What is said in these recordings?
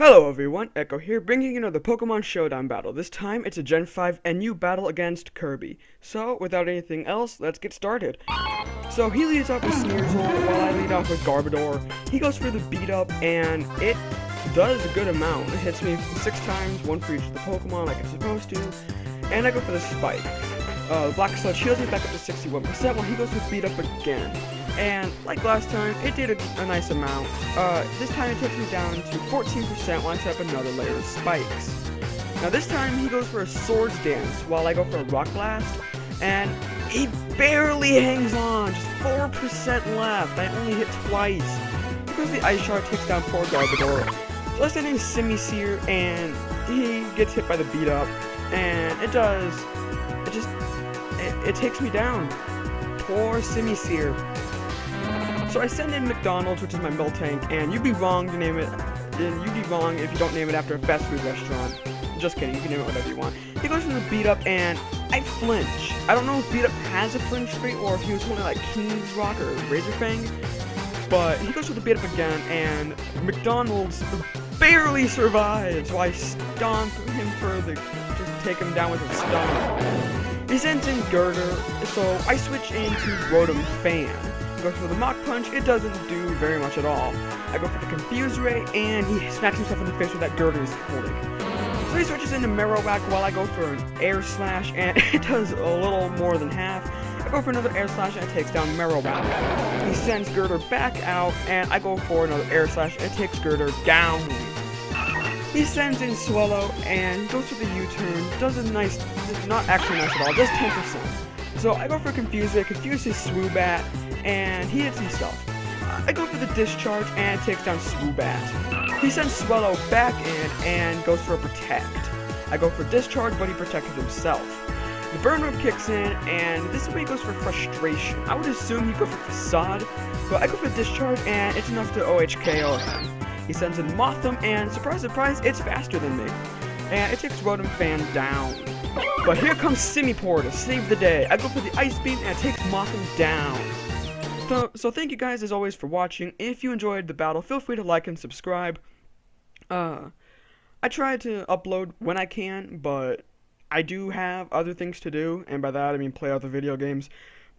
Hello everyone, Echo here, bringing you another Pokemon Showdown battle. This time, it's a Gen 5 and you battle against K1rby. So, without anything else, let's get started. So, he leads off with Sneasel, while I lead off with Garbodor. He goes for the beat up, and it does a good amount. It hits me 6 times, 1 for each of the Pokemon like it's supposed to. And I go for the Spike. Black Sludge heals me back up to 61%, while he goes with beat up again. And like last time, it did a nice amount. This time it takes me down to 14% while I set up another layer of spikes. Now this time he goes for a Swords Dance while I go for a Rock Blast, and he barely hangs on, just 4% left. I only hit twice. Because the Ice Shard takes down poor Garbodor. So I send in Simisear, and he gets hit by the beat up, and it takes me down. Poor Simisear. So I send in McDonald's, which is my Miltank, and you'd be wrong to name it. You'd be wrong if you don't name it after a fast food restaurant. Just kidding, you can name it whatever you want. He goes for the beat up, and I flinch. I don't know if beat up has a flinch rate or if he was holding like King's Rock or Razor Fang, but he goes for the beat up again, and McDonald's barely survives. So I stomp him further, just take him down with a stomp. He sends in Girder, so I switch into Rotom Fan. Goes for the Mach Punch, it doesn't do very much at all. I go for the Confuse Ray, and he smacks himself in the face with that Girder he's holding. So he switches into Marowak while I go for an Air Slash, and it does a little more than half. I go for another Air Slash, and it takes down Marowak. He sends Girder back out, and I go for another Air Slash, and it takes Girder down. He sends in Swallow, and goes for the U-turn, does a nice, not actually nice at all, just 10%. So I go for Confuse Ray, confuse his Swoobat, and he hits himself. I go for the Discharge, and it takes down Swoobat. He sends Swallow back in, and goes for a Protect. I go for Discharge, but he protected himself. The Burn Whip kicks in, and this is where he goes for Frustration. I would assume he'd go for Facade, but I go for Discharge, and it's enough to OHKO him. He sends in Mothim, and surprise, surprise, it's faster than me. And it takes Rotom Fan down. But here comes Simipour to save the day. I go for the Ice Beam, and it takes Mothim down. So thank you guys as always for watching. If you enjoyed the battle, feel free to like and subscribe. I try to upload when I can, but I do have other things to do, and by that I mean play other video games.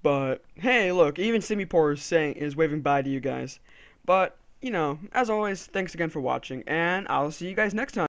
But hey, look, even Simipour is waving bye to you guys. But you know, as always, thanks again for watching, and I'll see you guys next time.